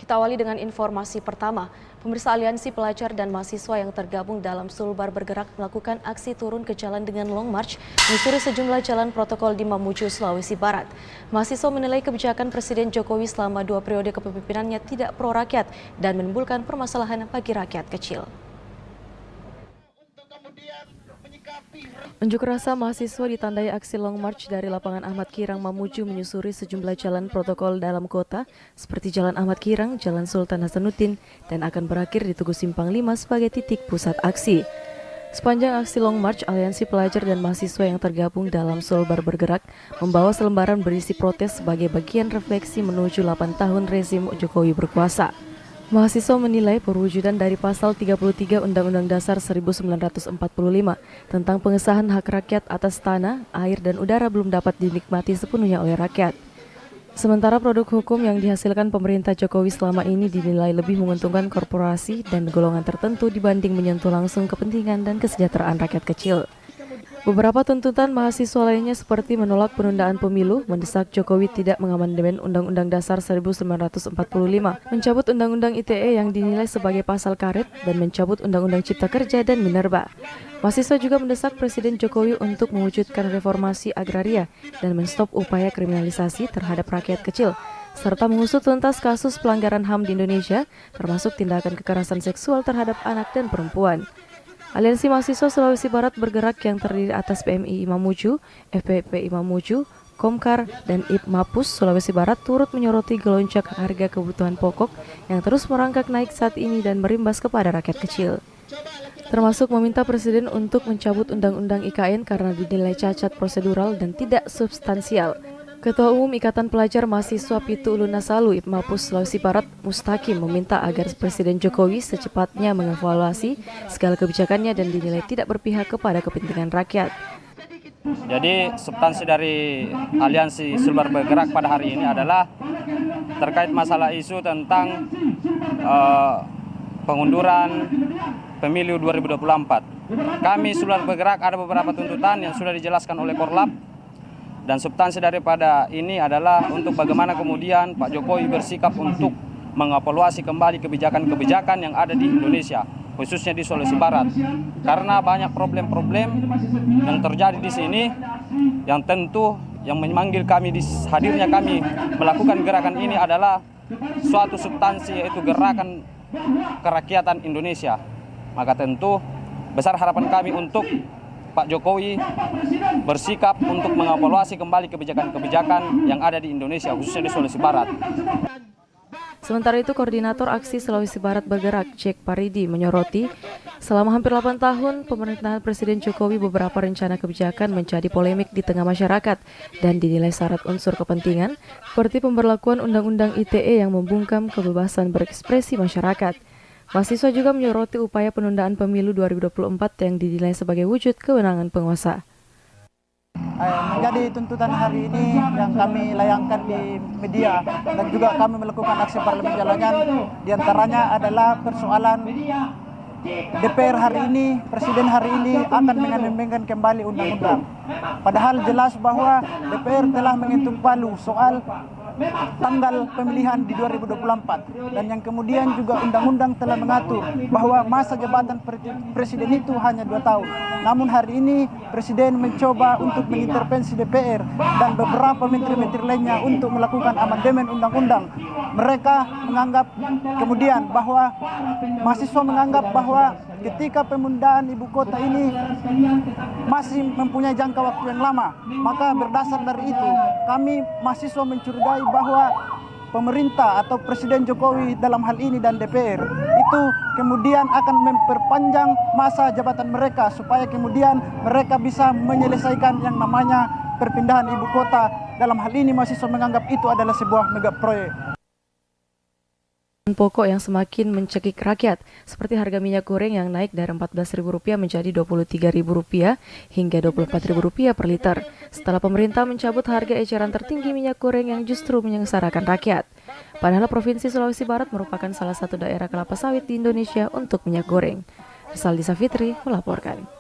Kita awali dengan informasi pertama. Pemirsa, Aliansi Pelajar dan Mahasiswa yang tergabung dalam Sulbar Bergerak melakukan aksi turun ke jalan dengan long march menyusuri sejumlah jalan protokol di Mamuju, Sulawesi Barat. Mahasiswa menilai kebijakan Presiden Jokowi selama 2 periode kepemimpinannya tidak pro rakyat dan menimbulkan permasalahan bagi rakyat kecil. Unjuk rasa mahasiswa ditandai aksi long march dari lapangan Ahmad Kirang Mamuju menyusuri sejumlah jalan protokol dalam kota seperti Jalan Ahmad Kirang, Jalan Sultan Hasanuddin, dan akan berakhir di Tugu Simpang 5 sebagai titik pusat aksi. Sepanjang aksi long march, Aliansi Pelajar dan Mahasiswa yang tergabung dalam Sulbar Bergerak membawa selembaran berisi protes sebagai bagian refleksi menuju 8 tahun rezim Jokowi berkuasa. Mahasiswa menilai perwujudan dari Pasal 33 Undang-Undang Dasar 1945 tentang pengesahan hak rakyat atas tanah, air, dan udara belum dapat dinikmati sepenuhnya oleh rakyat. Sementara produk hukum yang dihasilkan pemerintah Jokowi selama ini dinilai lebih menguntungkan korporasi dan golongan tertentu dibanding menyentuh langsung kepentingan dan kesejahteraan rakyat kecil. Beberapa tuntutan mahasiswa lainnya seperti menolak penundaan pemilu, mendesak Jokowi tidak mengamandemen Undang-Undang Dasar 1945, mencabut Undang-Undang ITE yang dinilai sebagai pasal karet, dan mencabut Undang-Undang Cipta Kerja dan Minerba. Mahasiswa juga mendesak Presiden Jokowi untuk mewujudkan reformasi agraria dan menstop upaya kriminalisasi terhadap rakyat kecil, serta mengusut tuntas kasus pelanggaran HAM di Indonesia, termasuk tindakan kekerasan seksual terhadap anak dan perempuan. Aliansi Mahasiswa Sulawesi Barat Bergerak yang terdiri atas PMI Mamuju, FPPI Mamuju, Komkar, dan IPMAPUS Sulawesi Barat turut menyoroti gelonjak harga kebutuhan pokok yang terus merangkak naik saat ini dan berimbas kepada rakyat kecil. Termasuk meminta Presiden untuk mencabut Undang-Undang IKN karena dinilai cacat prosedural dan tidak substansial. Ketua Umum Ikatan Pelajar Mahasiswa Pitu Lunasalu IPMAPUS Sulawesi Barat Mustaqim meminta agar Presiden Jokowi secepatnya mengevaluasi segala kebijakannya dan dinilai tidak berpihak kepada kepentingan rakyat. Jadi substansi dari Aliansi Sulbar Bergerak pada hari ini adalah terkait masalah isu tentang pengunduran pemilu 2024. Kami Sulbar Bergerak ada beberapa tuntutan yang sudah dijelaskan oleh Korlap. Dan substansi daripada ini adalah untuk bagaimana kemudian Pak Jokowi bersikap untuk mengevaluasi kembali kebijakan-kebijakan yang ada di Indonesia, khususnya di Sulawesi Barat. Karena banyak problem-problem yang terjadi di sini yang tentu yang memanggil kami hadirnya kami melakukan gerakan ini adalah suatu substansi, yaitu gerakan kerakyatan Indonesia. Maka tentu besar harapan kami untuk Pak Jokowi bersikap untuk mengevaluasi kembali kebijakan-kebijakan yang ada di Indonesia, khususnya di Sulawesi Barat. Sementara itu, Koordinator Aksi Sulawesi Barat Bergerak, Cek Paridi, menyoroti selama hampir 8 tahun pemerintahan Presiden Jokowi beberapa rencana kebijakan menjadi polemik di tengah masyarakat dan dinilai syarat unsur kepentingan, seperti pemberlakuan Undang-Undang ITE yang membungkam kebebasan berekspresi masyarakat. Mahasiswa juga menyoroti upaya penundaan pemilu 2024 yang dinilai sebagai wujud kewenangan penguasa. Menjadi tuntutan hari ini yang kami layangkan di media dan juga kami melakukan aksi parlemen jalanan, diantaranya adalah persoalan DPR hari ini, Presiden hari ini akan mengamandemen kembali undang-undang. Padahal jelas bahwa DPR telah mengetuk palu soal tanggal pemilihan di 2024 dan yang kemudian juga undang-undang telah mengatur bahwa masa jabatan presiden itu hanya 2 tahun. Namun hari ini Presiden mencoba untuk mengintervensi DPR dan beberapa menteri-menteri lainnya untuk melakukan amandemen undang-undang. Mereka menganggap kemudian bahwa mahasiswa menganggap bahwa ketika pemindahan ibu kota ini masih mempunyai jangka waktu yang lama, maka berdasar dari itu kami mahasiswa mencurigai bahwa pemerintah atau Presiden Jokowi dalam hal ini dan DPR itu kemudian akan memperpanjang masa jabatan mereka supaya kemudian mereka bisa menyelesaikan yang namanya perpindahan ibu kota. Dalam hal ini mahasiswa menganggap itu adalah sebuah mega proyek. Pokok yang semakin mencekik rakyat, seperti harga minyak goreng yang naik dari Rp14.000 menjadi Rp23.000 hingga Rp24.000 per liter, setelah pemerintah mencabut harga eceran tertinggi minyak goreng yang justru menyengsarakan rakyat. Padahal Provinsi Sulawesi Barat merupakan salah satu daerah kelapa sawit di Indonesia untuk minyak goreng. Rizaldi Safitri melaporkan.